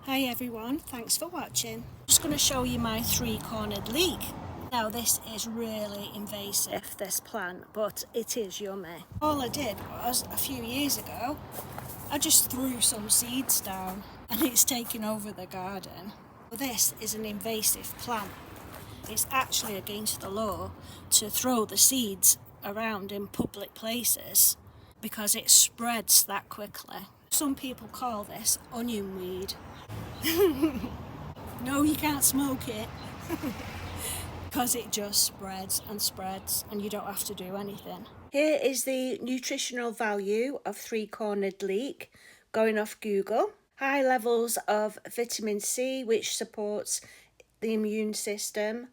Hi everyone, thanks for watching. I'm just going to show you my three-cornered leek. Now this is really invasive, this plant, but it is yummy. All I did was, a few years ago, I just threw some seeds down and it's taken over the garden. This is an invasive plant. It's actually against the law to throw the seeds around in public places because it spreads that quickly. Some people call this onion weed. No, you can't smoke it because it just spreads and spreads and you don't have to do anything. Here is the nutritional value of three-cornered leek going off Google. High levels of vitamin C, which supports the immune system.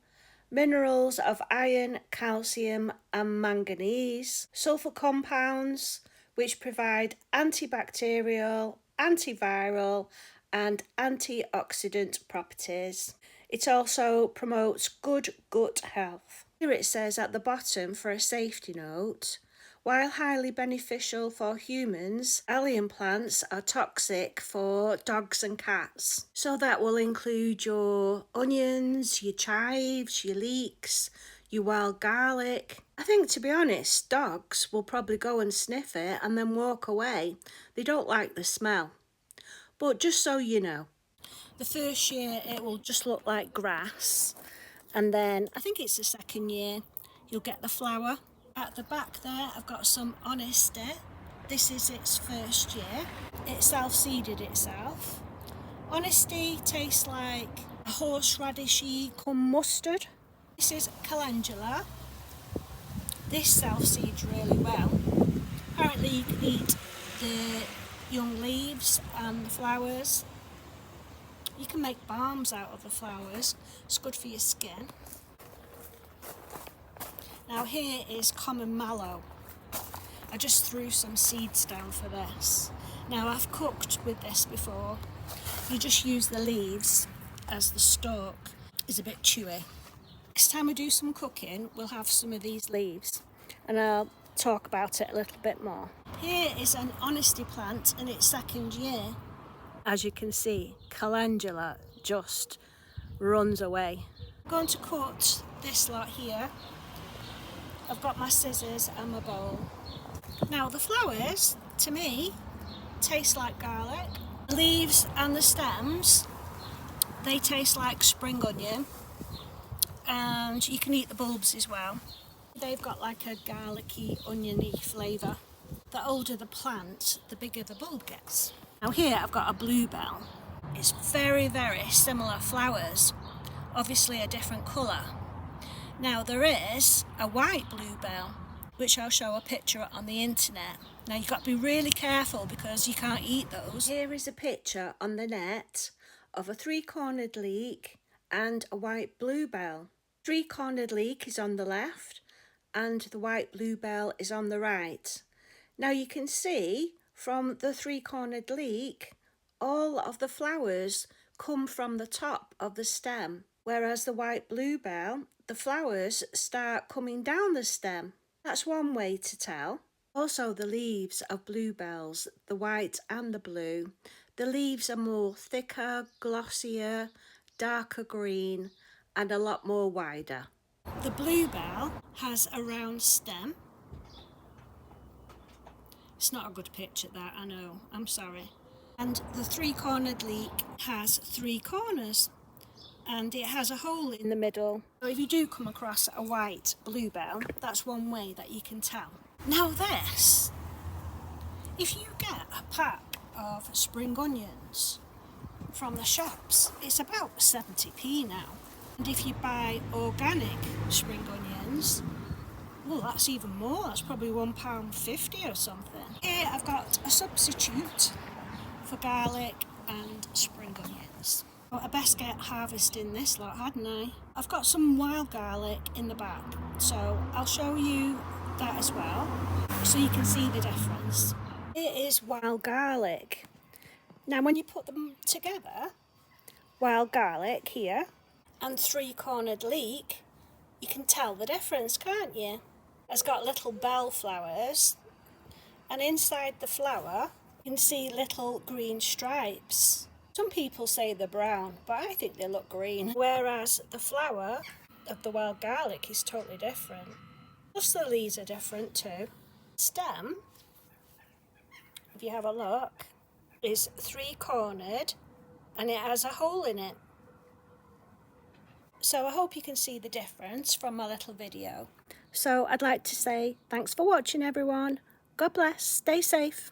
Minerals of iron, calcium and manganese. Sulfur compounds, which provide antibacterial, antiviral and antioxidant properties. It also promotes good gut health. Here it says at the bottom, for a safety note, while highly beneficial for humans, alien plants are toxic for dogs and cats. So that will include your onions, your chives, your leeks, your wild garlic. I think, to be honest, dogs will probably go and sniff it and then walk away. They don't like the smell. But just so you know, the first year it will just look like grass, and then I think it's the second year you'll get the flower. At the back there I've got some honesty. This is its first year. It self-seeded itself. Honesty tastes like a horseradishy cum mustard. This is calendula. This self-seeds really well. Apparently you can eat the young leaves and the flowers. You can make balms out of the flowers. It's good for your skin. Now here is common mallow. I just threw some seeds down for this. Now I've cooked with this before. You just use the leaves as the stalk. It's a bit chewy. Next time we do some cooking, we'll have some of these leaves and I'll talk about it a little bit more. Here is an honesty plant in its second year. As you can see, calendula just runs away. I'm going to cut this lot here. I've got my scissors and my bowl. Now the flowers, to me, taste like garlic. The leaves and the stems, they taste like spring onion. And you can eat the bulbs as well. They've got like a garlicky, oniony flavour. The older the plant, the bigger the bulb gets. Now here I've got a bluebell. It's very, very similar flowers, obviously a different colour. Now there is a white bluebell, which I'll show a picture on the internet. Now you've got to be really careful because you can't eat those. Here is a picture on the net of a three-cornered leek and a white bluebell. Three-cornered leek is on the left and the white bluebell is on the right. Now you can see from the three-cornered leek, all of the flowers come from the top of the stem, whereas the white bluebell, the flowers start coming down the stem. That's one way to tell. Also the leaves of bluebells, the white and the blue, the leaves are more thicker, glossier, darker green and a lot more wider. The bluebell has a round stem. It's not a good picture that, I know, I'm sorry. And the three-cornered leek has three corners and it has a hole in the middle. So if you do come across a white bluebell, that's one way that you can tell. Now this, if you get a pack of spring onions from the shops, it's about 70p now. And if you buy organic spring onions, well, that's even more. That's probably £1.50 or something. Here I've got a substitute for garlic and spring onions. Well, I best get harvesting this lot, hadn't I? I've got some wild garlic in the back, so I'll show you that as well, so you can see the difference. It is wild garlic. Now when you put them together, wild garlic here and three-cornered leek, you can tell the difference, can't you? It's got little bell flowers, and inside the flower you can see little green stripes. Some people say they're brown, but I think they look green. Whereas the flower of the wild garlic is totally different. Plus the leaves are different too. Stem, if you have a look, is three-cornered and it has a hole in it. So I hope you can see the difference from my little video. So I'd like to say thanks for watching, everyone. God bless, stay safe.